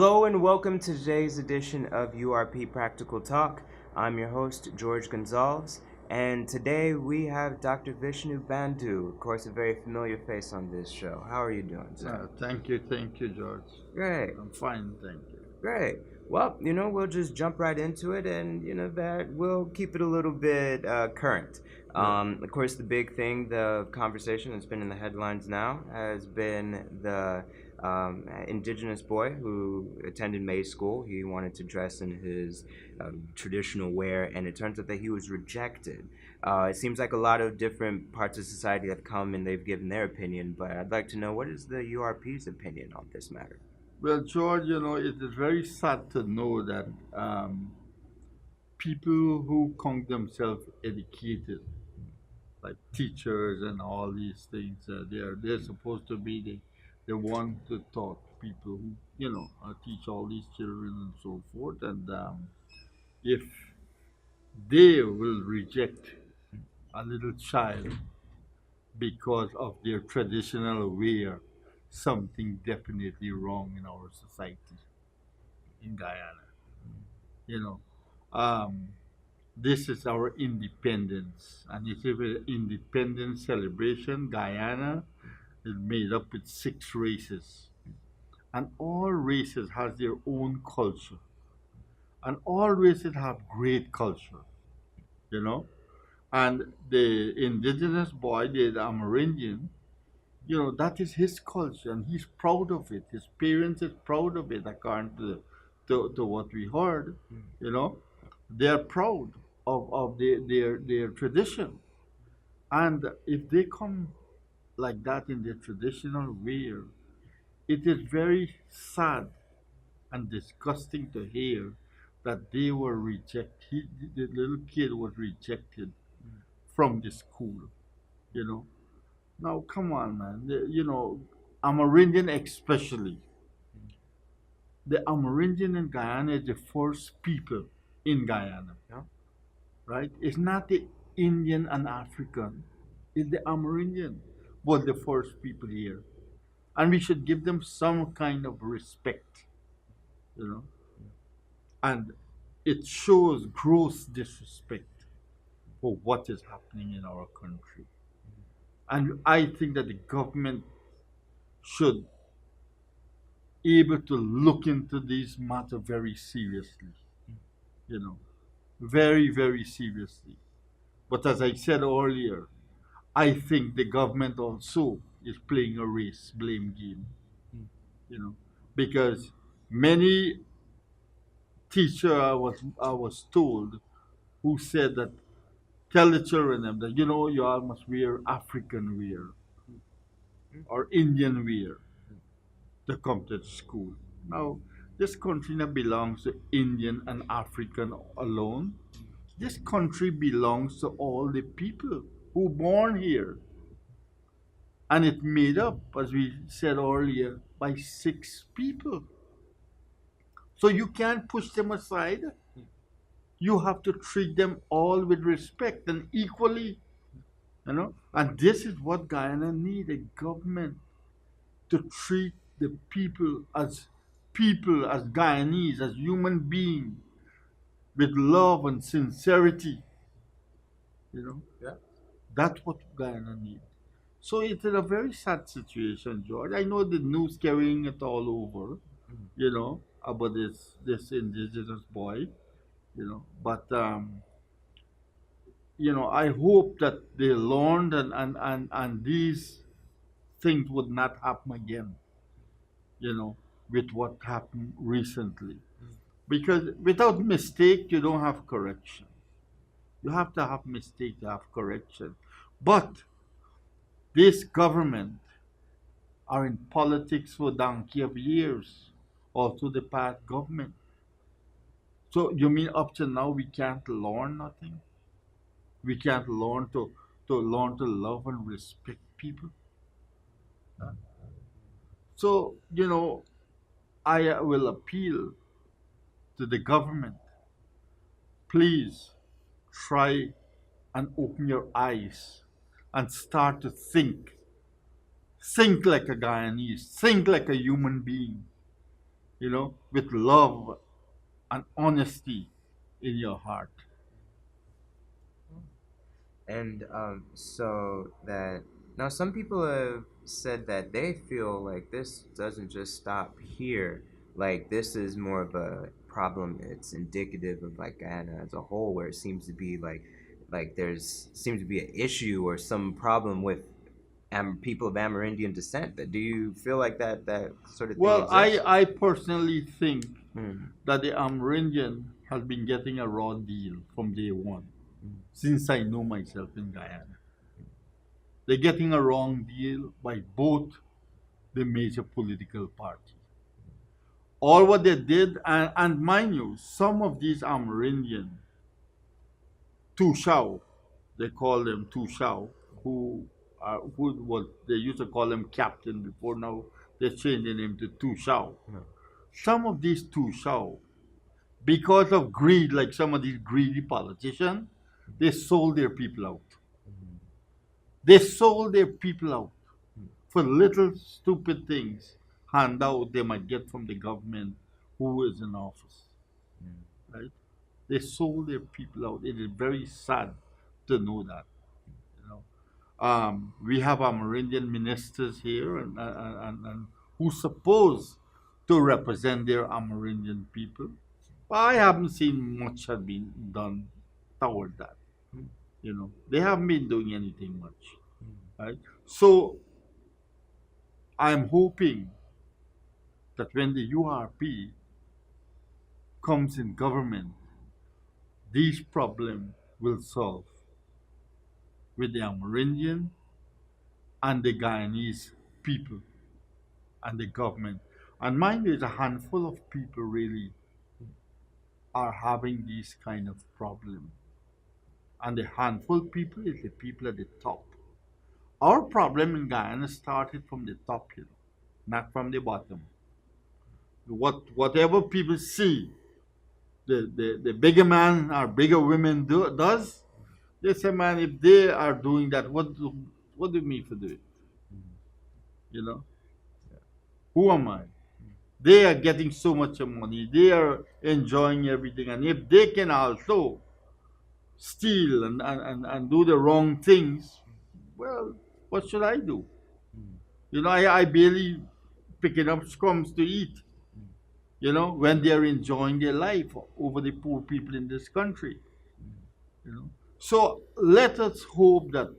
Hello and welcome to today's edition of URP Practical Talk. I'm your host, George Gonzalez, and today we have Dr. Vishnu Bandhu, of course, a very familiar face on this show. How are you doing, sir? Thank you, George. Great, I'm fine, thank you. great. Well, we'll just jump right into it, and that we'll keep it a little bit current. Yeah. Of course, the big thing, the conversation that's been in the headlines now, has been the indigenous boy who attended May school. He wanted to dress in his traditional wear, and it turns out that he was rejected. It seems like a lot of different parts of society have come and they've given their opinion, but I'd like to know, what is the URP's opinion on this matter? Well, George, it is very sad to know that people who count themselves educated, like teachers and all these things, they're supposed to be the one to taught people who teach all these children and so forth. And if they will reject a little child because of their traditional wear, something definitely wrong in our society in Guyana. You know, um, this is our independence, and it's an independence celebration. Guyana is made up with 6 races, and all races has their own culture, and all races have great culture. You know, and the indigenous boy, the Amerindian, that is his culture and he's proud of it. His parents is proud of it, according to what we heard. you know they're proud of their tradition. And if they come like that in their traditional wear, it is very sad and disgusting to hear that they were rejected. The little kid was rejected from the school. you know Now, come on, man. Amerindian especially. The Amerindian in Guyana is the first people in Guyana, Yeah. right? It's not the Indian and African. It's the Amerindian was the first people here. And we should give them some kind of respect, you know? And it shows gross disrespect for what is happening in our country. And I think that the government should able to look into this matter very seriously, you know, very, very seriously. But as I said earlier, I think the government also is playing a race blame game, you know, because many teacher I was told who said that tell the children them that you all must wear African wear or Indian wear to come to school. Now, this country not belongs to Indian and African alone. This country belongs to all the people who born here. And it made up, as we said earlier, by 6 people. So you can't push them aside. You have to treat them all with respect and equally. And this is what Guyana need, a government to treat the people, as Guyanese, as human beings, with love and sincerity. You know, Yeah. that's what Guyana needs. So it's a very sad situation, George. I know the news carrying it all over, about this indigenous boy, But I hope that they learned and these things would not happen again, you know, with what happened recently. Because without mistake, you don't have correction. You have to have mistake to have correction. But this government are in politics for donkey of years, also the past government. So you mean up to now we can't learn nothing? We can't learn to love and respect people? Huh? So, I will appeal to the government. Please try and open your eyes and start to think. Think like a Guyanese, think like a human being. with love and honesty in your heart. And so that now some people have said that they feel like this doesn't just stop here. Like this is more of a problem. It's indicative of like Guyana as a whole, where it seems to be like there's seems to be an issue or some problem with people of Amerindian descent. That do you feel like that sort of thing Well, exists? I personally think Mm, that the Amerindian has been getting a raw deal from day one, mm, since I know myself in Guyana. They're getting a wrong deal by both the major political parties. All what they did, and mind you, some of these Amerindian Tushao, they call them Tushao, who what they used to call them captain before. Now they changed the name to Tushao. no, Some of these Tushao, because of greed, like some of these greedy politicians, they sold their people out. mm, They sold their people out mm, for little stupid things, handout they might get from the government who is in office. mm, Right? They sold their people out. It is very sad to know that. You know, we have Amerindian ministers here, and who's supposed to represent their Amerindian people. But I haven't seen much had been done toward that. mm, They haven't been doing anything much, mm, right? So I'm hoping that when the URP comes in government, these problems will solve with the Amerindian and the Guyanese people and the government. And mind you, it's a handful of people really are having these kind of problems. And the handful of people is the people at the top. Our problem in Guyana started from the top, not from the bottom. Whatever people see, the bigger man or bigger women does, they say, man, if they are doing that, what do you mean for do it? mm, You know, who am I? They are getting so much money. They are enjoying everything. And if they can also steal and do the wrong things, well, what should I do? mm, I barely picking up crumbs to eat, mm, when they're enjoying their life over the poor people in this country. mm. So let us hope that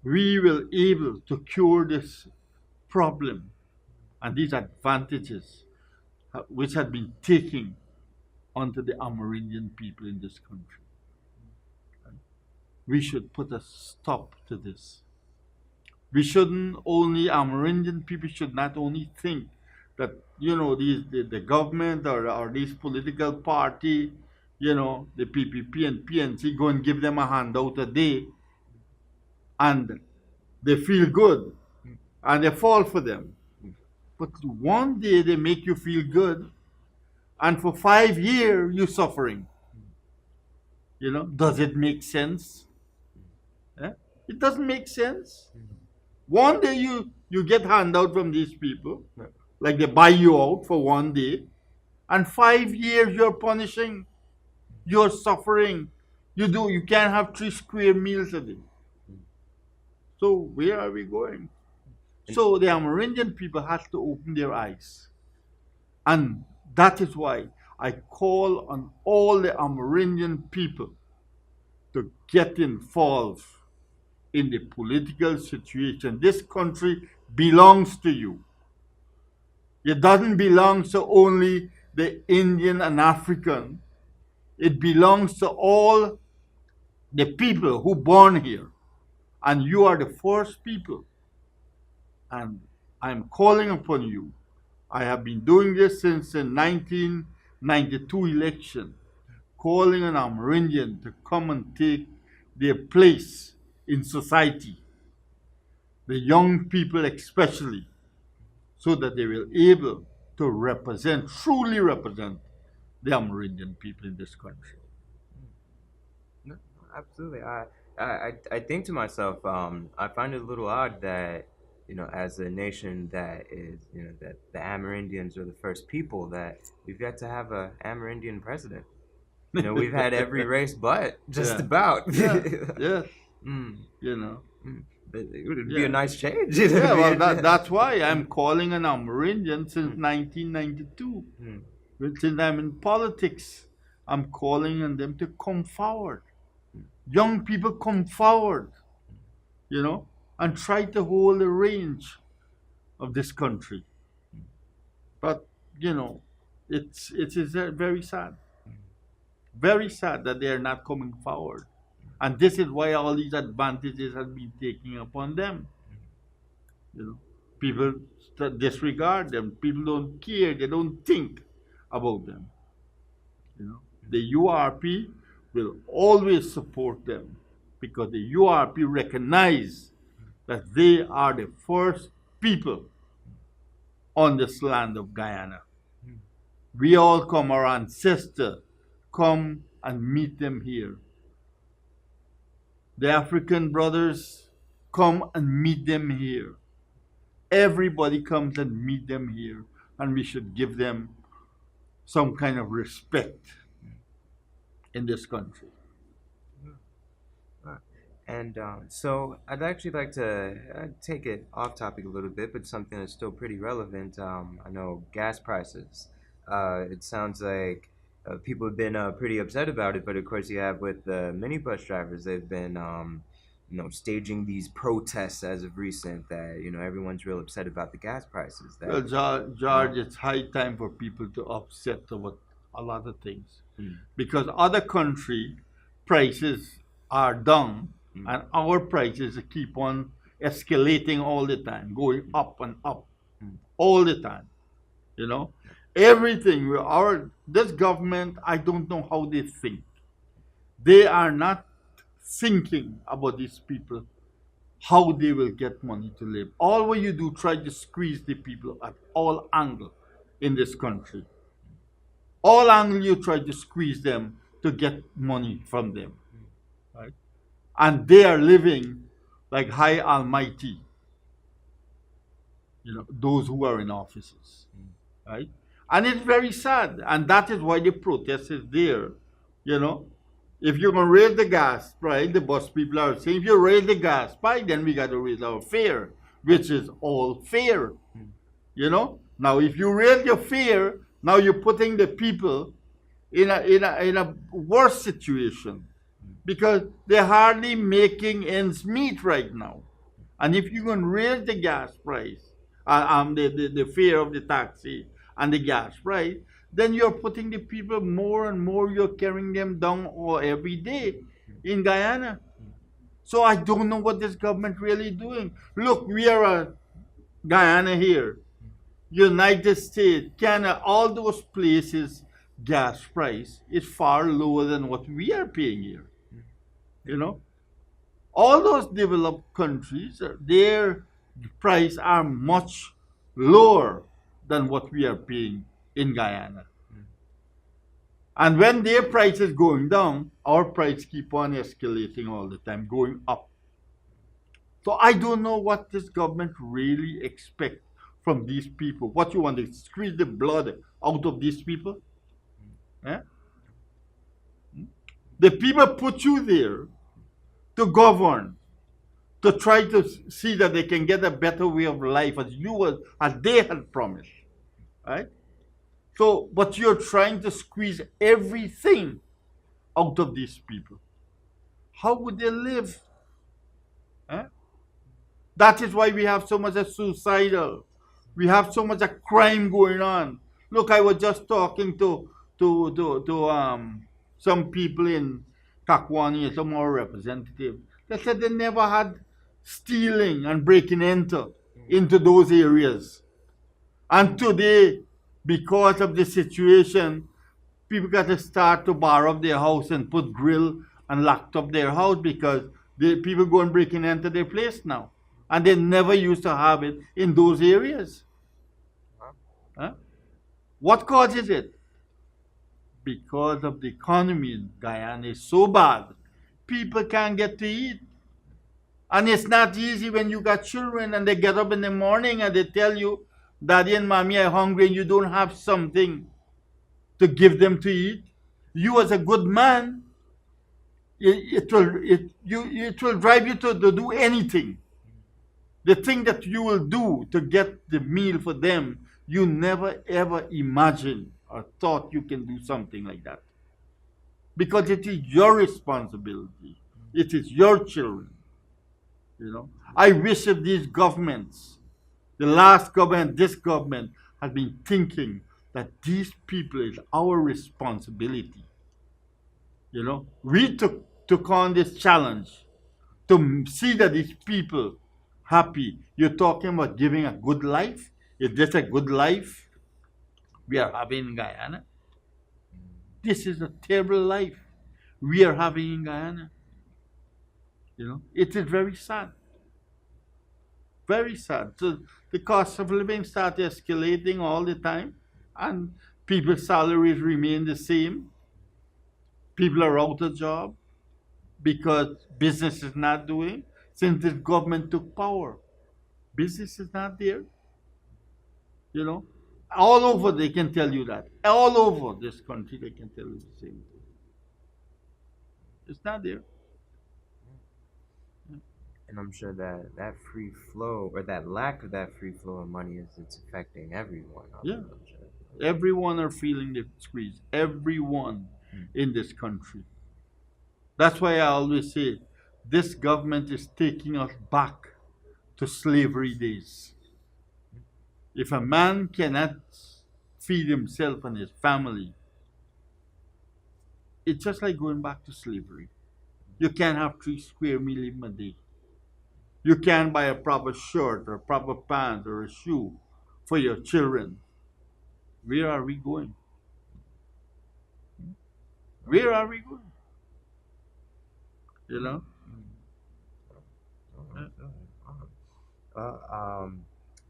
we will able to cure this problem and these advantages which had been taken onto the Amerindian people in this country. We should put a stop to this. We shouldn't only Amerindian people should not only think that the government or these political party, the PPP and PNC go and give them a handout a day and they feel good and they fall for them. But one day they make you feel good and for 5 years you're suffering. Does it make sense? Eh? It doesn't make sense. One day you get handout from these people, No, like they buy you out for one day, and 5 years you're punishing, you're suffering. You can't have 3 square meals a day. mm. So where are we going? And So the Amerindian people have to open their eyes. And that is why I call on all the Amerindian people to get involved in the political situation. This country belongs to you. It doesn't belong to only the Indian and African. It belongs to all the people who born here. And you are the first people. And I'm calling upon you. I have been doing this since the 1992 election, calling on Amerindian to come and take their place in society, the young people especially, so that they will able to represent, truly represent the Amerindian people in this country. no, absolutely. I think to myself, I find it a little odd that as a nation that is, that the Amerindians are the first people, that we've yet to have a Amerindian president. We've had every race but just Yeah, about. yeah, yeah. Mm, You know, mm. But it would be a yeah, nice change. yeah. It'd be Well, a- that's why I'm calling an Amerindian since Mm, 1992. mm, Since I'm in politics, I'm calling on them to come forward. mm, Young people come forward, you know, and try to hold the range of this country. But you know, it is very sad, very sad that they are not coming forward, and this is why all these advantages have been taken upon them. You know, people disregard them. People don't care. They don't think about them. You know, the URP will always support them because the URP recognize that they are the first people on this land of Guyana. mm, We all come, our ancestors come and meet them here. The African brothers come and meet them here. Everybody comes and meet them here, and we should give them some kind of respect in this country. uh, And so I'd actually like to take it off topic a little bit, but something that's still pretty relevant. I know gas prices. It sounds like people have been pretty upset about it, but of course you have with the minibus drivers, they've been staging these protests as of recent, that everyone's real upset about the gas prices. Well, That uh, George, it's high time for people to upset about a lot of things mm, because other country prices are down mm, and our prices keep on escalating all the time, going up and up mm, all the time. You know, everything. Our this government, I don't know how they think. They are not thinking about these people, how they will get money to live. All what you do, try to squeeze the people at all angle in this country. All angle you try to squeeze them to get money from them, right? And they are living like high almighty, those who are in offices, mm, right? And it's very sad, and that is why the protest is there. You know, if you're gonna raise the gas price, the bus people are saying, if you raise the gas price, then we got to raise our fare, which is all fair. mm, Now if you raise your fare, now you're putting the people in a worse situation because they're hardly making ends meet right now. And if you're going to raise the gas price, the fare of the taxi and the gas price, then you're putting the people more and more, you're carrying them down all every day in Guyana. So I don't know what this government really doing. Look, we are a Guyana here, United States, Canada, all those places, gas price is far lower than what we are paying here. You know, all those developed countries, their price are much lower than what we are paying in Guyana. And when their price is going down, our price keep on escalating all the time, going up. So I don't know what this government really expect from these people. What you want to squeeze the blood out of these people? Eh? The people put you there to govern, to try to see that they can get a better way of life as they had promised, right? So, but you're trying to squeeze everything out of these people. How would they live? Eh? That is why we have so much of suicidal. We have so much of crime going on. Look, I was just talking to some people in Kakwani, some more representatives. They said they never had stealing and breaking into those areas. And today, because of the situation, people got to start to bar up their house and put grill and locked up their house because the people go and break and enter their place now. And they never used to have it in those areas. Huh? What causes it? Because of the economy in Guyana is so bad, people can't get to eat. And it's not easy when you got children and they get up in the morning and they tell you, Daddy and Mommy are hungry and you don't have something to give them to eat. You as a good man, it will drive you to do anything. The thing that you will do to get the meal for them, you never ever imagined or thought you can do something like that. Because it is your responsibility. It is your children. You know. I wish if these governments, the last government, this government, had been thinking that these people is our responsibility. You know, we took on this challenge to see that these people happy. You're talking about giving a good life. Is this a good life we are having in Guyana? This is a terrible life we are having in Guyana. You know, it is very sad, very sad. So the cost of living start escalating all the time, and people's salaries remain the same. People are out of job because business is not doing since the government took power. Business is not there, you know. All over they can tell you that. All over this country they can tell you the same thing. It's not there. And I'm sure that that free flow or that lack of that free flow of money is it's affecting everyone. Yeah. I'm sure. Everyone are feeling the squeeze. Everyone Mm. in this country. That's why I always say this government is taking us back to slavery days. If a man cannot feed himself and his family, it's just like going back to slavery. You can't have 3 square meals a day. You can't buy a proper shirt or proper pants or a shoe for your children. Where are we going? Where are we going? You know? Oh, Well,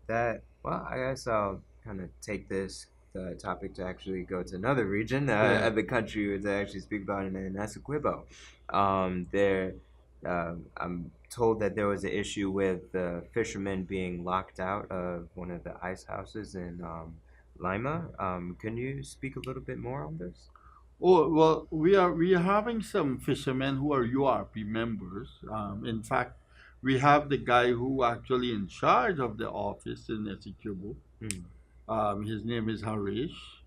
that well, I guess I'll kind of take this topic to actually go to another region Yeah. of the country to actually speak about it in Essequibo. There, I'm told that there was an issue with the fishermen being locked out of one of the ice houses in Lima. Can you speak a little bit more on this? Oh well, we are having some fishermen who are URP members. In fact, we have the guy who actually in charge of the office in Essequibo. Mm. His name is Harish.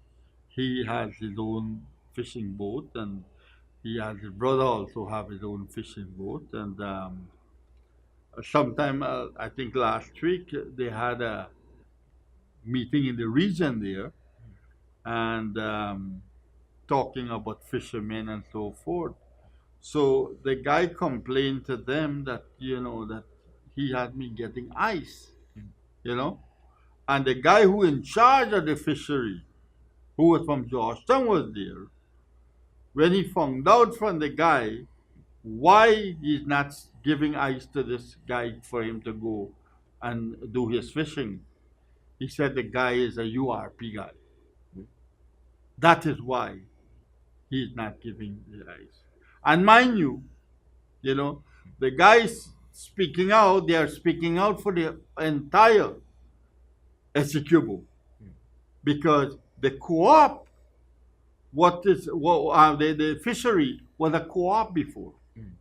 He has his own fishing boat, and he has his brother also have his own fishing boat. And sometime I think last week they had a meeting in the region there, and talking about fishermen and so forth. So the guy complained to them that that he had me getting ice, you know, and the guy who in charge of the fishery, who was from Georgetown, was there. When he found out from the guy why he's not giving ice to this guy for him to go and do his fishing, he said the guy is a URP guy. That is why he's not giving the ice. And mind you, you know, the guys speaking out, they are speaking out for the entire Essequibo because the co-op, the fishery was a co-op before. Mm.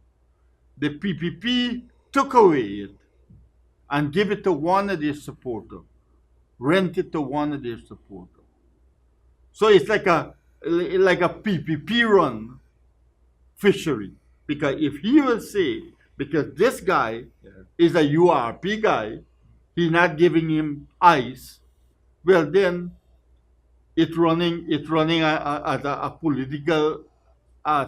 The PPP took away it and give it to one of their supporters, rent it to one of their supporters. So it's like a PPP run fishery because if he will say because this guy Yeah. is a URP guy, he's not giving him ice. Well, then it's running as a political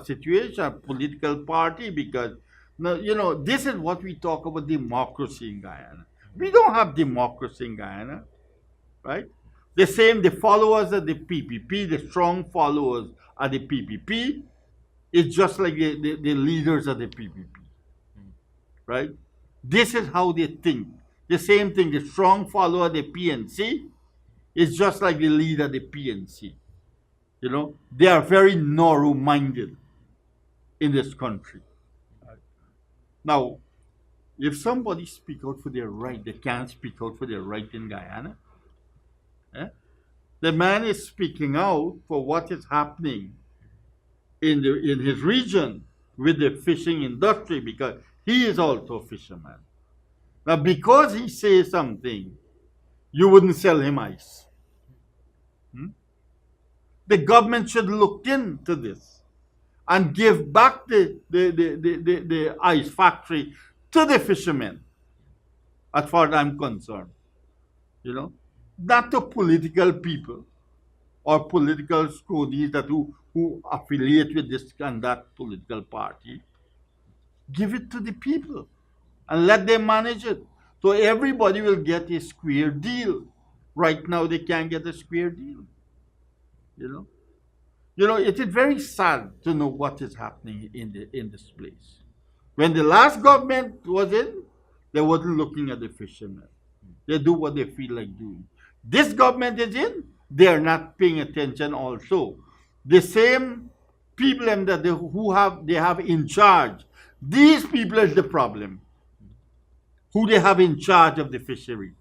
situation, a political party because no, this is what we talk about democracy in Guyana. We don't have democracy in Guyana, right? The followers of the PPP, the strong followers of the PPP, it's just like the leaders of the PPP, right? This is how they think. The same thing, the strong follower of the PNC is just like the leader of the PNC. They are very narrow minded in this country. Now, If somebody speak out for their right, they can't speak out for their right in Guyana. Eh? The man is speaking out for what is happening in his region with the fishing industry because he is also a fisherman. Now, because he says something, you wouldn't sell him ice. Hmm? The government should look into this and give back the ice factory to the fishermen, as far as I'm concerned. You know, not to political people or political cronies who affiliate with this and that political party. Give it to the people and let them manage it. So everybody will get a square deal. Right now, they can't get a square deal. You know, it is very sad to know what is happening in this place. When the last government was in, they wasn't looking at the fishermen. They do what they feel like doing. This government is in, they are not paying attention also. The same people that they have in charge. These people is the problem. Who they have in charge of the fishery.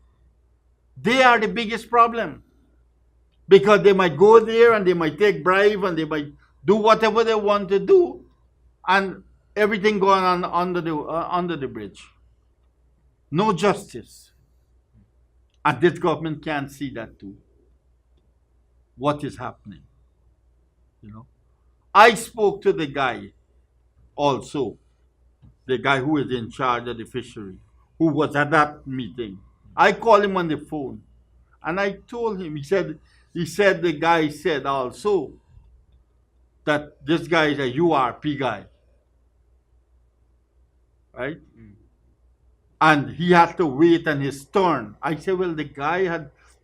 They are the biggest problem. Because they might go there and they might take bribe and they might do whatever they want to do and everything going on under the bridge. No justice. And this government can't see that too. What is happening? You know. I spoke to the guy also, the guy who is in charge of the fishery, who was at that meeting. I called him on the phone and I told him, he said the guy said also that this guy is a URP guy. Right? And he had to wait on his turn. I said, well, the guy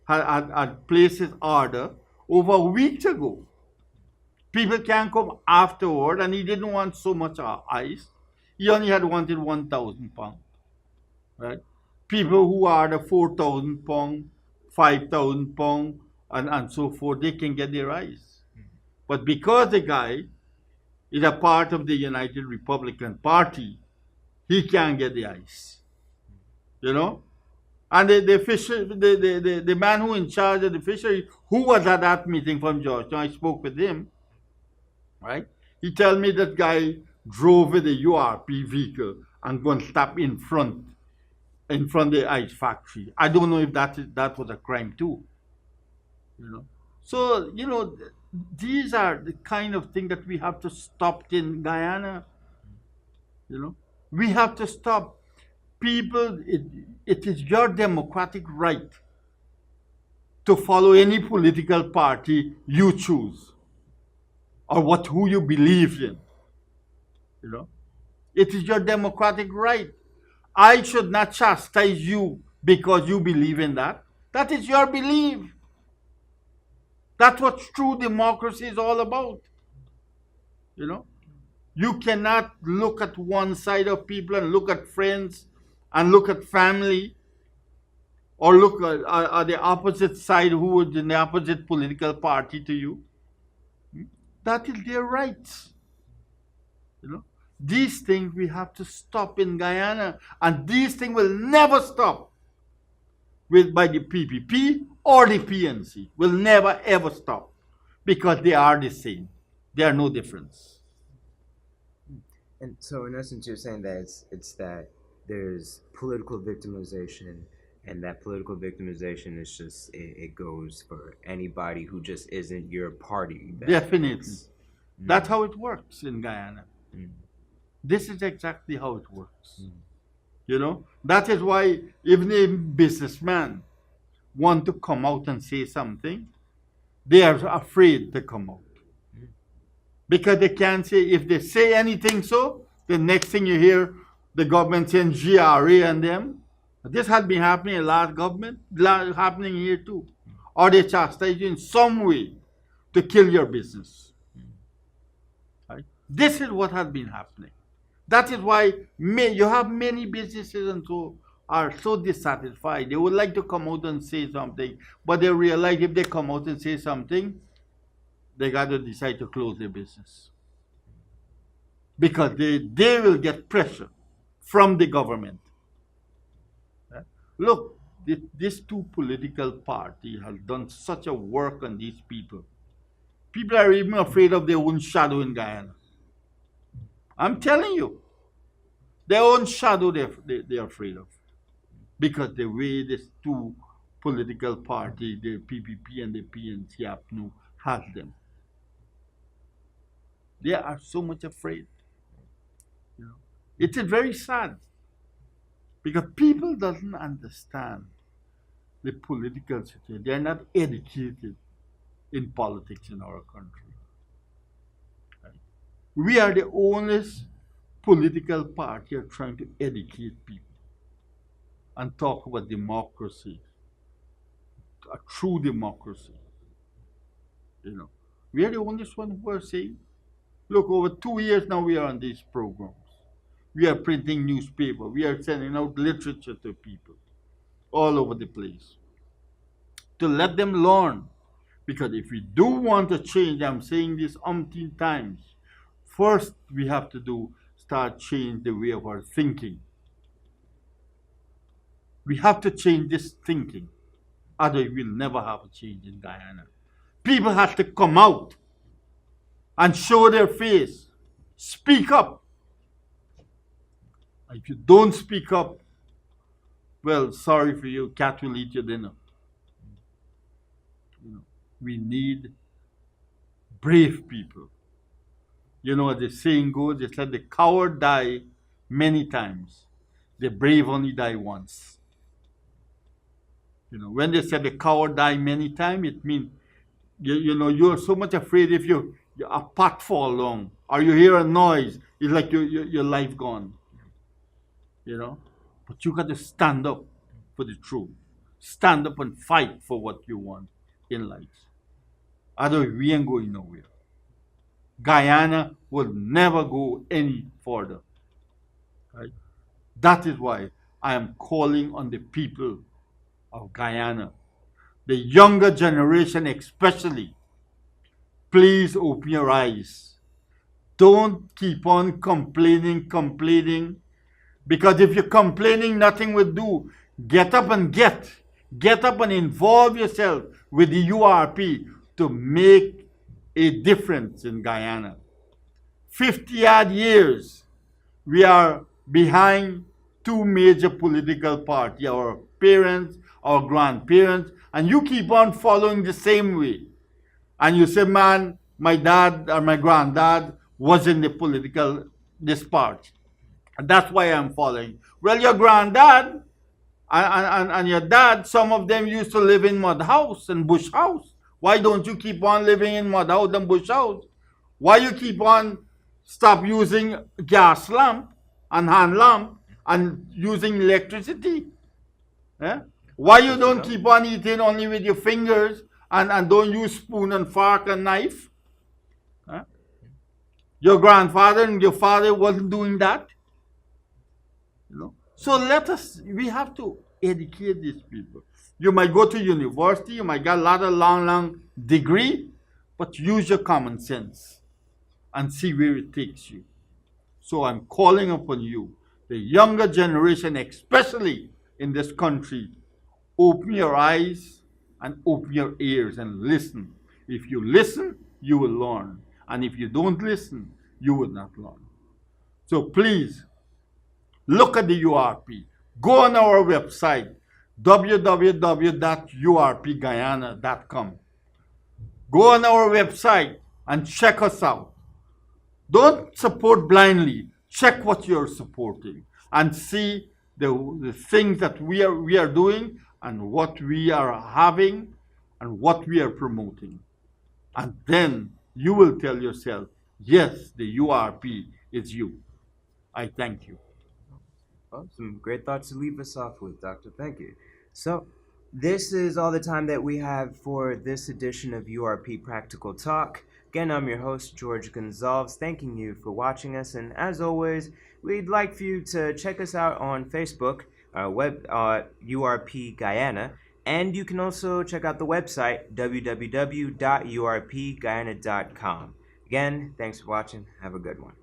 had placed his order over weeks ago. People can come afterward, and he didn't want so much ice. He only had wanted 1,000 pounds. Right? People who are the 4,000 pound, 5,000 pound, and so forth, they can get their ice. But because the guy is a part of the United Republican Party, he can't get the ice. You know? And the man who in charge of the fishery, who was at that meeting from Georgetown, I spoke with him, right? He told me that guy drove with a URP vehicle and go and stop in front of the ice factory. I don't know if that was a crime too. You know? So, these are the kind of thing that we have to stop in Guyana. You know? We have to stop. People, it is your democratic right to follow any political party you choose or who you believe in. You know, it is your democratic right. I should not chastise you because you believe in that. That is your belief. That's what true democracy is all about. You know, you cannot look at one side of people and look at friends and look at family, or look at the opposite side who is in the opposite political party to you. That is their rights. You know, these things we have to stop in Guyana, and these things will never stop by the PPP or the PNC. Will never ever stop because they are the same. They are no difference. And so, in essence, you're saying that it's that there's political victimization, and that political victimization is just it goes for anybody who just isn't your party. Definitely. That's how it works in Guyana. This is exactly how it works. You know, that is why even a businessman want to come out and say something, they are afraid to come out. Because they can't say, if they say anything so, the next thing you hear, the government saying GRA and them. This had been happening in last government, happening here too. Or they chastise you in some way to kill your business. Right? This is what has been happening. That is why you have many businesses and so are so dissatisfied. They would like to come out and say something, but they realize if they come out and say something, they got to decide to close their business. Because they will get pressure from the government. Look, this two political party has done such a work on these people. People are even afraid of their own shadow in Guyana. I'm telling you, their own shadow they're afraid of. Because the way these two political party, the PPP and the PNC, APNU, has them. They are so much afraid. You know, it is very sad because people doesn't understand the political situation. They are not educated in politics in our country. Right? We are the only political party are trying to educate people and talk about democracy, a true democracy. You know, we are the only one who are saying, look, over 2 years now we are on these programs. We are printing newspaper. We are sending out literature to people all over the place to let them learn. Because if we do want to change, I'm saying this umpteen times, first we have to start change the way of our thinking. We have to change this thinking. Otherwise, we'll never have a change in Guyana. People have to come out and show their face. Speak up. If you don't speak up, well, sorry for you, cat will eat your dinner. You know, we need brave people. You know, as the saying goes, they said the coward die many times. The brave only die once. You know, when they said the coward die many times, it means you're so much afraid if a pot fall along or you hear a noise, it's like your life gone. You know, but you got to stand up for the truth. Stand up and fight for what you want in life. Otherwise, we ain't going nowhere. Guyana will never go any further. Right? That is why I am calling on the people of Guyana, the younger generation especially. Please open your eyes. Don't keep on complaining. Because if you're complaining, nothing will do. Get up and get up and involve yourself with the URP to make a difference in Guyana. 50 odd years, we are behind two major political parties, our parents, our grandparents, and you keep on following the same way. And you say, man, my dad or my granddad was in the political this part. And that's why I'm following. Well, your granddad and your dad, some of them used to live in mud house and bush house. Why don't you keep on living in mud house and bush house? Why you keep on stop using gas lamp and hand lamp and using electricity? Eh? Why you don't keep on eating only with your fingers and don't use spoon and fork and knife? Eh? Your grandfather and your father wasn't doing that. You know? So we have to educate these people. You might go to university, you might get a lot of long degree, but use your common sense and see where it takes you. So I'm calling upon you, the younger generation, especially in this country, open your eyes and open your ears and listen. If you listen, you will learn. And if you don't listen, you will not learn. So please, look at the URP. Go on our website, www.urpguyana.com. Go on our website and check us out. Don't support blindly. Check what you're supporting and see the things that we are doing and what we are having and what we are promoting. And then you will tell yourself, yes, the URP is you. I thank you. Well, some great thoughts to leave us off with, Doctor. Thank you. So, this is all the time that we have for this edition of URP Practical Talk. Again, I'm your host, George Gonzalez, thanking you for watching us. And as always, we'd like for you to check us out on Facebook, URP Guyana. And you can also check out the website, www.urpguyana.com. Again, thanks for watching. Have a good one.